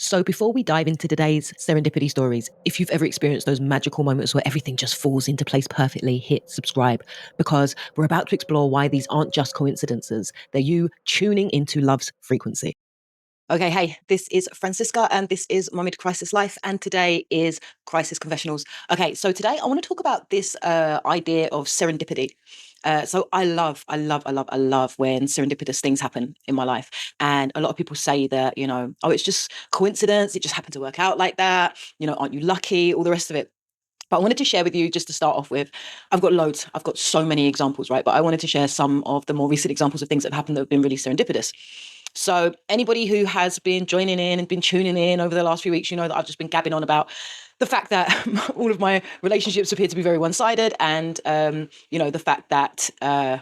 So before we dive into today's serendipity stories, if you've ever experienced those magical moments where everything just falls into place perfectly, hit subscribe, because we're about to explore why these aren't just coincidences. They're you tuning into love's frequency. Okay, hey, this is Francisca and this is My Mid-Crisis Life, and today is Crisis Confessionals. Okay, so today I want to talk about this idea of serendipity. So I love when serendipitous things happen in my life. And a lot of people say that, oh, it's just coincidence. It just happened to work out like that. Aren't you lucky? All the rest of it. But I wanted to share with you, just to start off with, I've got loads. I've got so many examples, right? But I wanted to share some of the more recent examples of things that have happened that have been really serendipitous. So anybody who has been joining in and been tuning in over the last few weeks, you know that I've just been gabbing on about the fact that all of my relationships appear to be very one-sided, and the fact that I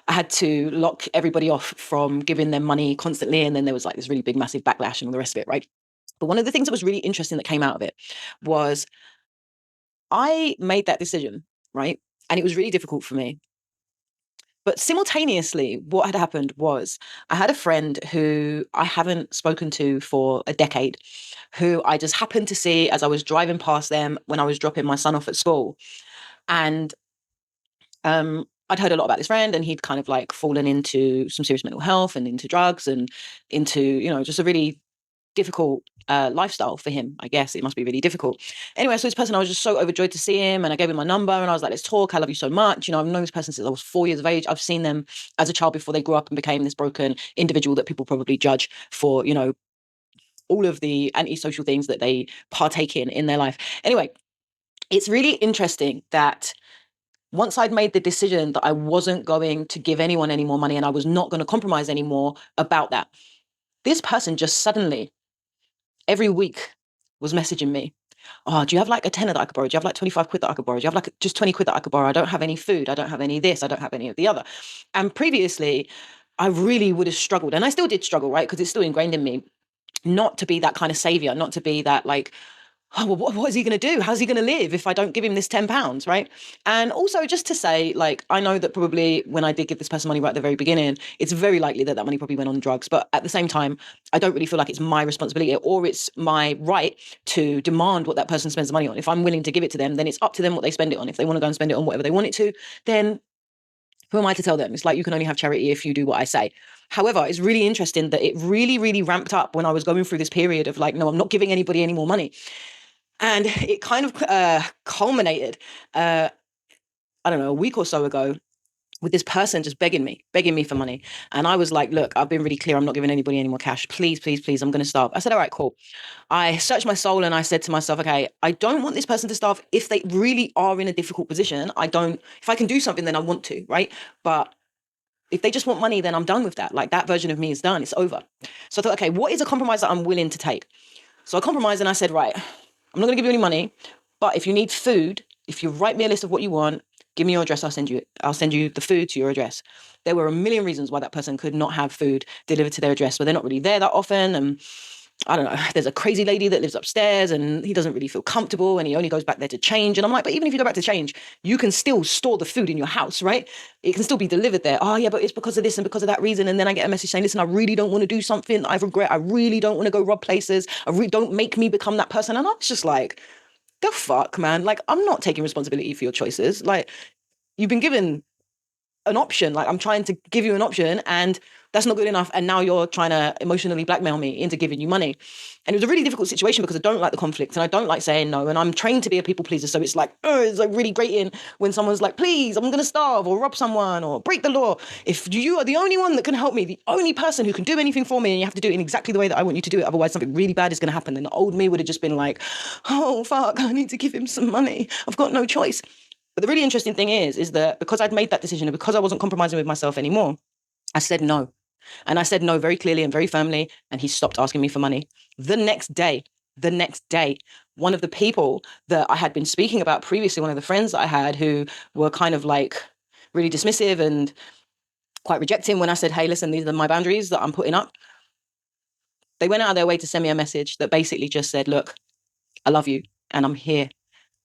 had to lock everybody off from giving them money constantly, and then there was like this really big massive backlash and all the rest of it, right? But one of the things that was really interesting that came out of it was I made that decision, right? And it was really difficult for me. But simultaneously, what had happened was I had a friend who I haven't spoken to for a decade, who I just happened to see as I was driving past them when I was dropping my son off at school. And I'd heard a lot about this friend, and he'd kind of like fallen into some serious mental health and into drugs and into, just a really difficult lifestyle for him. I guess it must be really difficult. Anyway, so this person, I was just so overjoyed to see him, and I gave him my number, and I was like, let's talk. I love you so much. I've known this person since I was 4 years of age. I've seen them as a child before they grew up and became this broken individual that people probably judge for, all of the antisocial things that they partake in their life. Anyway, it's really interesting that once I'd made the decision that I wasn't going to give anyone any more money and I was not going to compromise anymore about that, this person just suddenly every week was messaging me. Oh, do you have like a tenner that I could borrow? Do you have like 25 quid that I could borrow? Do you have like just 20 quid that I could borrow? I don't have any food. I don't have any of this. I don't have any of the other. And previously, I really would have struggled. And I still did struggle, right? Because it's still ingrained in me not to be that kind of savior, not to be that like, oh, well, what is he going to do? How's he going to live if I don't give him this £10, right? And also just to say, like, I know that probably when I did give this person money right at the very beginning, it's very likely that that money probably went on drugs. But at the same time, I don't really feel like it's my responsibility or it's my right to demand what that person spends the money on. If I'm willing to give it to them, then it's up to them what they spend it on. If they want to go and spend it on whatever they want it to, then who am I to tell them? It's like, you can only have charity if you do what I say. However, it's really interesting that it really, really ramped up when I was going through this period of like, no, I'm not giving anybody any more money. And it kind of culminated, I don't know, a week or so ago with this person just begging me for money. And I was like, look, I've been really clear. I'm not giving anybody any more cash. Please, please, please. I'm going to starve. I said, all right, cool. I searched my soul and I said to myself, okay, I don't want this person to starve if they really are in a difficult position. If I can do something, then I want to, right? But if they just want money, then I'm done with that. Like that version of me is done. It's over. So I thought, okay, what is a compromise that I'm willing to take? So I compromised and I said, right, I'm not going to give you any money, but if you need food, if you write me a list of what you want, give me your address, I'll send you the food to your address. There were a million reasons why that person could not have food delivered to their address, but they're not really there that often. And I don't know, there's a crazy lady that lives upstairs and he doesn't really feel comfortable and he only goes back there to change. And I'm like, but even if you go back to change, you can still store the food in your house, right? It can still be delivered there. Oh yeah, but it's because of this and because of that reason. And then I get a message saying, listen, I really don't want to do something I regret. I really don't want to go rob places. Don't make me become that person. And I was just like, the fuck, man? Like, I'm not taking responsibility for your choices. Like, you've been given an option. Like, I'm trying to give you an option and that's not good enough. And now you're trying to emotionally blackmail me into giving you money. And it was a really difficult situation because I don't like the conflict and I don't like saying no. And I'm trained to be a people pleaser. So it's like really grating when someone's like, please, I'm going to starve or rob someone or break the law. If you are the only one that can help me, the only person who can do anything for me, and you have to do it in exactly the way that I want you to do it, otherwise something really bad is going to happen. And the old me would have just been like, oh, fuck, I need to give him some money. I've got no choice. But the really interesting thing is that because I'd made that decision and because I wasn't compromising with myself anymore, I said no. And I said no very clearly and very firmly, and he stopped asking me for money. The next day, one of the people that I had been speaking about previously, one of the friends that I had who were kind of like really dismissive and quite rejecting when I said, hey, listen, these are my boundaries that I'm putting up. They went out of their way to send me a message that basically just said, look, I love you and I'm here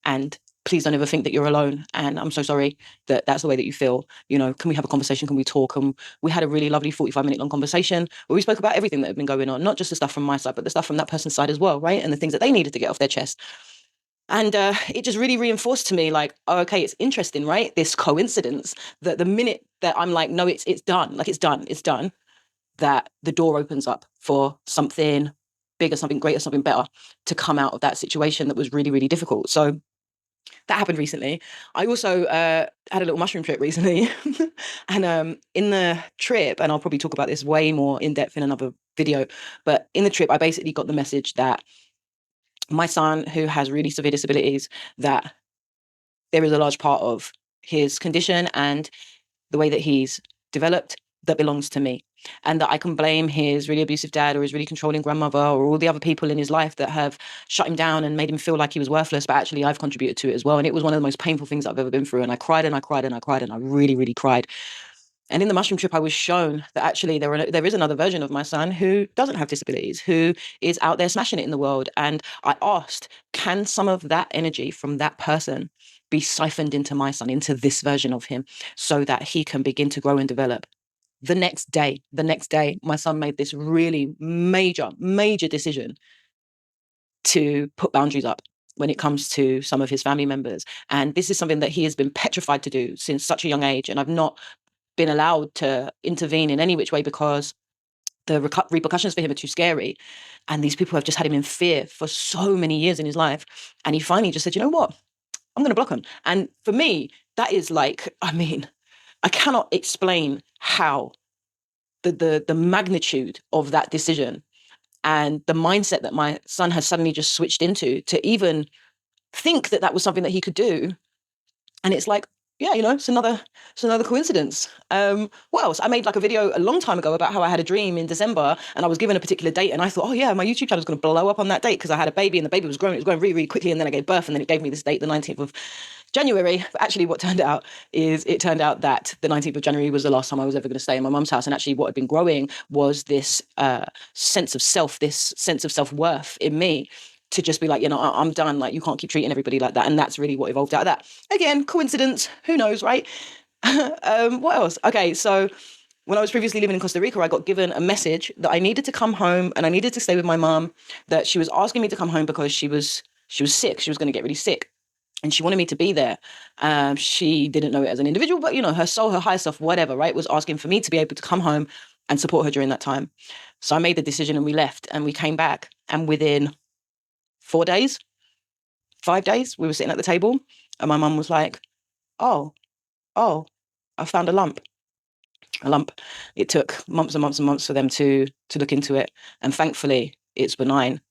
and please don't ever think that you're alone. And I'm so sorry that that's the way that you feel. Can we have a conversation? Can we talk? And we had a really lovely 45-minute long conversation where we spoke about everything that had been going on, not just the stuff from my side, but the stuff from that person's side as well, right? And the things that they needed to get off their chest. And it just really reinforced to me, like, oh, okay, it's interesting, right? This coincidence that the minute that I'm like, no, it's done, like it's done, that the door opens up for something bigger, something greater, something better to come out of that situation that was really, really difficult. So that happened recently. I also had a little mushroom trip recently. And in the trip, and I'll probably talk about this way more in depth in another video, but in the trip, I basically got the message that my son, who has really severe disabilities, that there is a large part of his condition and the way that he's developed that belongs to me, and that I can blame his really abusive dad or his really controlling grandmother or all the other people in his life that have shut him down and made him feel like he was worthless, but actually I've contributed to it as well. And it was one of the most painful things I've ever been through. And I cried and I cried and I cried and I really, really cried. And in the mushroom trip, I was shown that actually there is another version of my son who doesn't have disabilities, who is out there smashing it in the world. And I asked, can some of that energy from that person be siphoned into my son, into this version of him, so that he can begin to grow and develop? The next day, my son made this really major decision to put boundaries up when it comes to some of his family members. And this is something that he has been petrified to do since such a young age. And I've not been allowed to intervene in any which way because the repercussions for him are too scary. And these people have just had him in fear for so many years in his life. And he finally just said, you know what? I'm going to block him. And for me, that is like, I cannot explain how the magnitude of that decision and the mindset that my son has suddenly just switched into to even think that that was something that he could do. And it's like, yeah, it's another coincidence. What else? I made like a video a long time ago about how I had a dream in December and I was given a particular date and I thought, oh yeah, my YouTube channel is going to blow up on that date because I had a baby and the baby was growing. It was growing really, really quickly. And then I gave birth and then it gave me this date, the 19th of January. But actually what turned out is it turned out that the 19th of January was the last time I was ever going to stay in my mum's house. And actually what had been growing was this sense of self, this sense of self-worth in me, to just be like, I'm done. Like, you can't keep treating everybody like that. And that's really what evolved out of that. Again, coincidence, who knows, right? What else? Okay, so when I was previously living in Costa Rica, I got given a message that I needed to come home and I needed to stay with my mom, that she was asking me to come home because she was sick. She was going to get really sick. And she wanted me to be there. She didn't know it as an individual, but, her soul, her higher self, whatever, right, was asking for me to be able to come home and support her during that time. So I made the decision and we left and we came back. And within 5 days, we were sitting at the table and my mum was like, oh, I found a lump. It took months and months and months for them to look into it. And thankfully it's benign.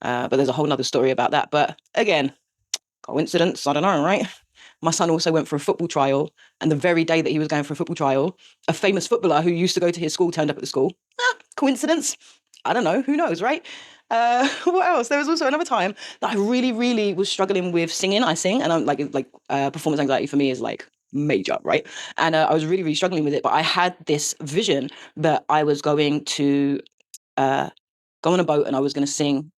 But there's a whole nother story about that. But again, coincidence, I don't know, right? My son also went for a football trial. And the very day that he was going for a football trial, a famous footballer who used to go to his school turned up at the school. Coincidence? I don't know. Who knows, right? What else? There was also another time that I really, really was struggling with singing. I sing, and I'm like performance anxiety for me is like major, right? And I was really, really struggling with it. But I had this vision that I was going to go on a boat and I was going to sing,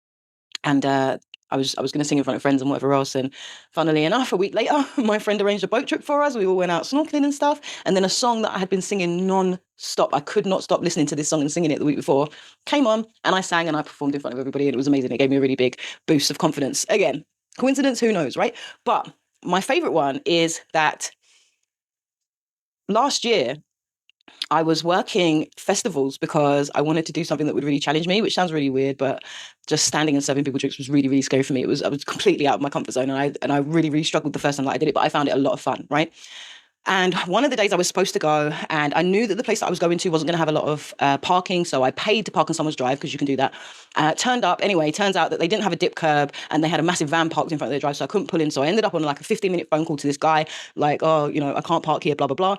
and I was going to sing in front of friends and whatever else. And funnily enough, a week later, my friend arranged a boat trip for us. We all went out snorkeling and stuff. And then a song that I had been singing non-stop, I could not stop listening to this song and singing it the week before, came on and I sang and I performed in front of everybody and it was amazing. It gave me a really big boost of confidence. Again, coincidence, who knows, right? But my favorite one is that last year, I was working festivals because I wanted to do something that would really challenge me, which sounds really weird, but just standing and serving people drinks was really, really scary for me. I was completely out of my comfort zone, and I really, really struggled the first time that I did it, but I found it a lot of fun, right? And one of the days I was supposed to go, and I knew that the place that I was going to wasn't going to have a lot of parking, so I paid to park on someone's drive because you can do that. Turns out that they didn't have a dip curb, and they had a massive van parked in front of their drive, so I couldn't pull in. So I ended up on like a 15-minute phone call to this guy, like, oh, I can't park here, blah, blah, blah.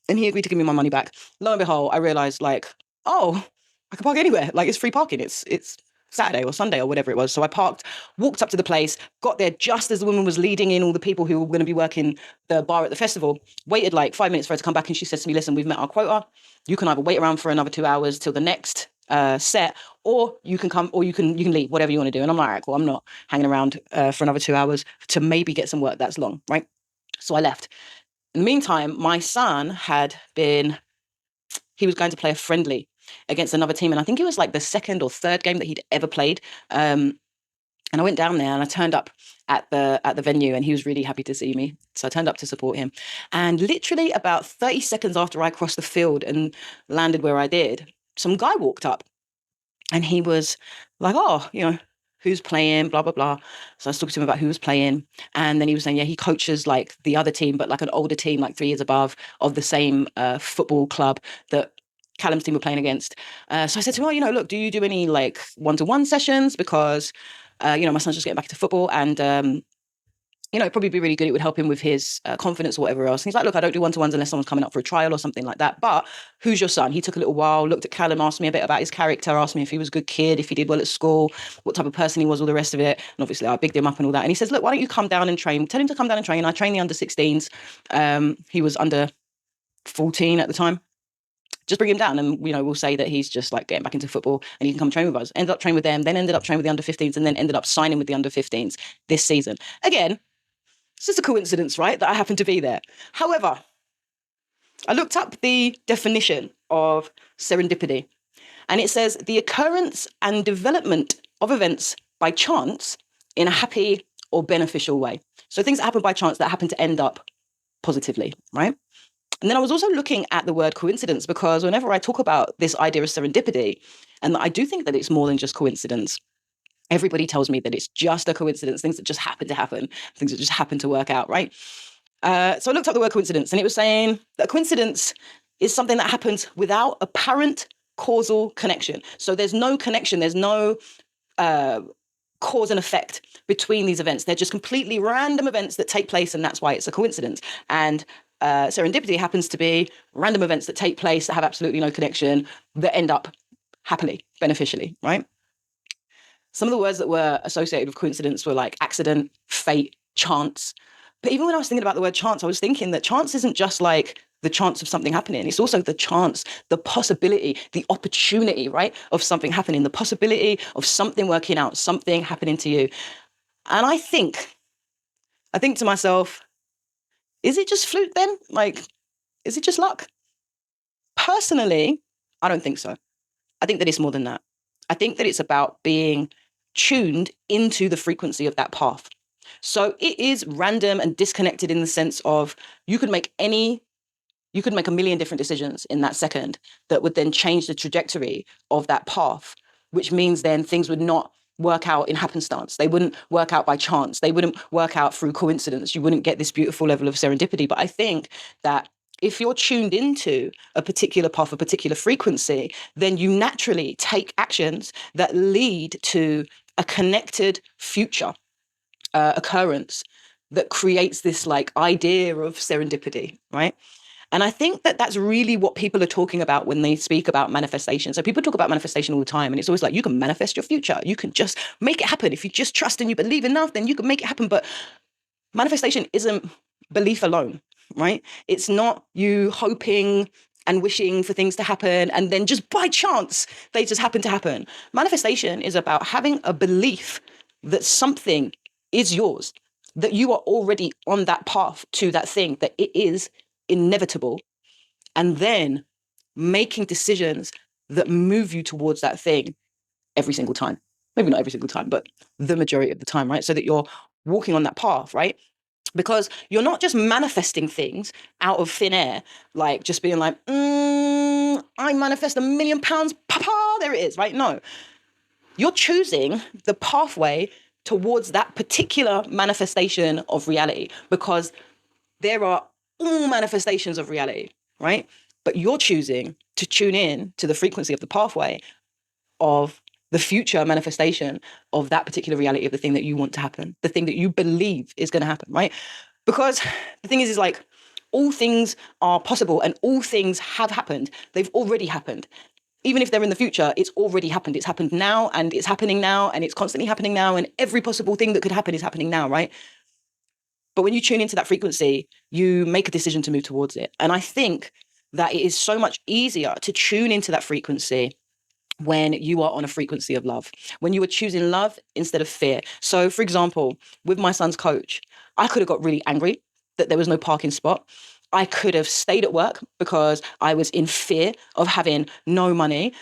And he agreed to give me my money back. Lo and behold, I realized like, oh, I can park anywhere. Like, it's free parking. It's Saturday or Sunday or whatever it was. So I parked, walked up to the place, got there just as the woman was leading in all the people who were going to be working the bar at the festival, waited like 5 minutes for her to come back. And she says to me, listen, we've met our quota. You can either wait around for another 2 hours till the next set, or you can come, or you can leave, whatever you want to do. And I'm like, all right, cool, I'm not hanging around for another 2 hours to maybe get some work that's long, right? So I left. In the meantime, my son he was going to play a friendly against another team, and I think it was like the second or third game that he'd ever played. And I went down there and I turned up at the venue, and he was really happy to see me. So I turned up to support him. And literally about 30 seconds after I crossed the field and landed where I did, some guy walked up, and he was like, oh, who's playing, blah, blah, blah. So I was talking to him about who was playing. And then he was saying, yeah, he coaches like the other team, but like an older team, like 3 years above, of the same football club that Callum's team were playing against. So I said to him, look, do you do any like one-to-one sessions? Because my son's just getting back into football, and it'd probably be really good. It would help him with his confidence or whatever else. And he's like, look, I don't do one-to-ones unless someone's coming up for a trial or something like that. But who's your son? He took a little while, looked at Callum, asked me a bit about his character, asked me if he was a good kid, if he did well at school, what type of person he was, all the rest of it. And obviously I bigged him up and all that. And he says, look, why don't you come down and train? Tell him to come down and train. I train the under 16s. He was under 14 at the time. Just bring him down, and we'll say that he's just like getting back into football and he can come train with us. Ended up training with them, then ended up training with the under 15s, and then ended up signing with the under 15s this season. Again, it's just a coincidence, right, that I happened to be there. However, I looked up the definition of serendipity, and it says the occurrence and development of events by chance in a happy or beneficial way. So things that happen by chance that happen to end up positively, right? And then I was also looking at the word coincidence, because whenever I talk about this idea of serendipity, and I do think that it's more than just coincidence, everybody tells me that it's just a coincidence, things that just happen to happen, things that just happen to work out, right? So I looked up the word coincidence, and it was saying that a coincidence is something that happens without apparent causal connection. So there's no connection, there's no cause and effect between these events. They're just completely random events that take place, and that's why it's a coincidence. And serendipity happens to be random events that take place that have absolutely no connection, that end up happily, beneficially, right? Some of the words that were associated with coincidence were like accident, fate, chance. But even when I was thinking about the word chance, I was thinking that chance isn't just like the chance of something happening. It's also the chance, the possibility, the opportunity, right, of something happening, the possibility of something working out, something happening to you. And I think to myself, is it just fluke then? Like, is it just luck? Personally, I don't think so. I think that it's more than that. I think that it's about being tuned into the frequency of that path. So it is random and disconnected in the sense of you could make a million different decisions in that second that would then change the trajectory of that path, which means then things would not work out in happenstance. They wouldn't work out by chance. They wouldn't work out through coincidence. You wouldn't get this beautiful level of serendipity. But I think that if you're tuned into a particular path, a particular frequency, then you naturally take actions that lead to a connected future occurrence that creates this like idea of serendipity, right? And I think that that's really what people are talking about when they speak about manifestation. So people talk about manifestation all the time, and it's always like, you can manifest your future. You can just make it happen. If you just trust and you believe enough, then you can make it happen. But manifestation isn't belief alone, right? It's not you hoping and wishing for things to happen, and then just by chance, they just happen to happen. Manifestation is about having a belief that something is yours, that you are already on that path to that thing, that it is inevitable, and then making decisions that move you towards that thing every single time. Maybe not every single time, but the majority of the time, right? So that you're walking on that path, right? Because you're not just manifesting things out of thin air, like just being like, I manifest £1 million, papa, there it is, right? No, you're choosing the pathway towards that particular manifestation of reality, because there are all manifestations of reality, right? But you're choosing to tune in to the frequency of the pathway of the future manifestation of that particular reality of the thing that you want to happen, the thing that you believe is going to happen, right? Because the thing is like, all things are possible and all things have happened. They've already happened. Even if they're in the future, it's already happened. It's happened now, and it's happening now, and it's constantly happening now, and every possible thing that could happen is happening now, right? But when you tune into that frequency, you make a decision to move towards it. And I think that it is so much easier to tune into that frequency when you are on a frequency of love, when you are choosing love instead of fear. So, for example, with my son's coach, I could have got really angry that there was no parking spot. I could have stayed at work because I was in fear of having no money,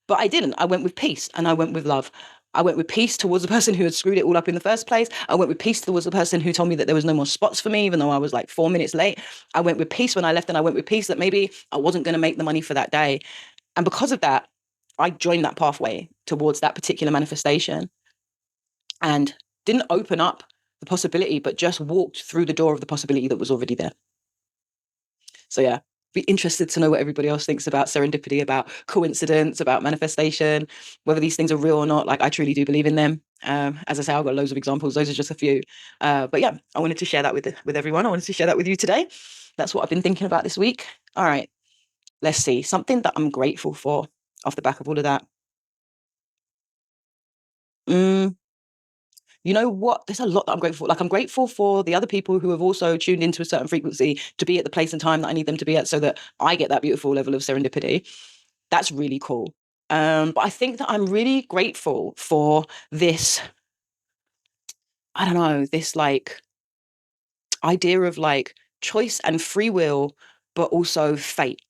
but I didn't. I went with peace and I went with love. I went with peace towards the person who had screwed it all up in the first place. I went with peace towards the person who told me that there was no more spots for me, even though I was like 4 minutes late. I went with peace when I left, and I went with peace that maybe I wasn't going to make the money for that day. And because of that, I joined that pathway towards that particular manifestation and didn't open up the possibility, but just walked through the door of the possibility that was already there. So yeah, be interested to know what everybody else thinks about serendipity, about coincidence, about manifestation, whether these things are real or not. Like, I truly do believe in them. As I say, I've got loads of examples. Those are just a few. But yeah, I wanted to share that with everyone. I wanted to share that with you today. That's what I've been thinking about this week. All right, let's see. Something that I'm grateful for off the back of all of that. Mm, you know what? There's a lot that I'm grateful for. Like, I'm grateful for the other people who have also tuned into a certain frequency to be at the place and time that I need them to be at so that I get that beautiful level of serendipity. That's really cool. But I think that I'm really grateful for this, I don't know, this like idea of like choice and free will, but also fate.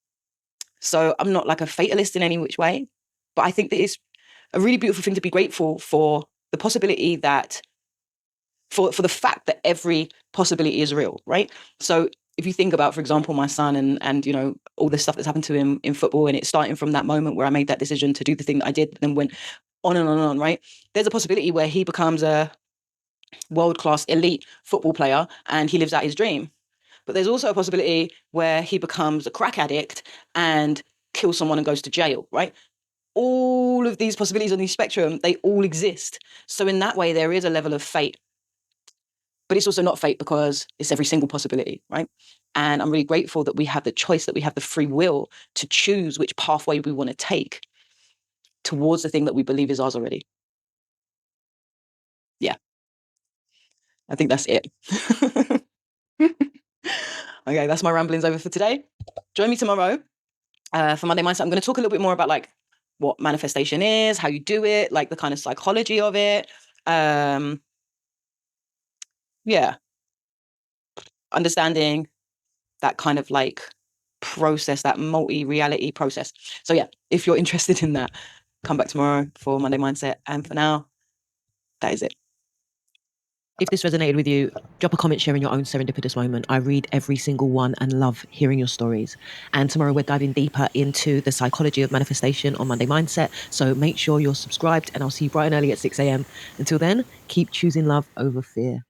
So I'm not like a fatalist in any which way, but I think that it's a really beautiful thing to be grateful for the possibility that for the fact that every possibility is real, right? So if you think about, for example, my son and you know, all the stuff that's happened to him in football, and it's starting from that moment where I made that decision to do the thing that I did, then went on and on and on, right? There's a possibility where he becomes a world-class elite football player and he lives out his dream. But there's also a possibility where he becomes a crack addict and kills someone and goes to jail, right? All of these possibilities on the spectrum, they all exist. So in that way, there is a level of fate, but it's also not fate because it's every single possibility, right? And I'm really grateful that we have the choice, that we have the free will to choose which pathway we want to take towards the thing that we believe is ours already. Yeah, I think that's it. Okay, that's my ramblings over for today. Join me tomorrow for Monday Mindset. I'm going to talk a little bit more about like what manifestation is, how you do it, like the kind of psychology of it. Yeah, understanding that kind of like process, that multi-reality process. So yeah, if you're interested in that, come back tomorrow for Monday Mindset. And for now, that is it. If this resonated with you, drop a comment sharing your own serendipitous moment. I read every single one and love hearing your stories. And tomorrow we're diving deeper into the psychology of manifestation on Monday Mindset. So make sure you're subscribed, and I'll see you bright and early at 6 a.m. Until then, keep choosing love over fear.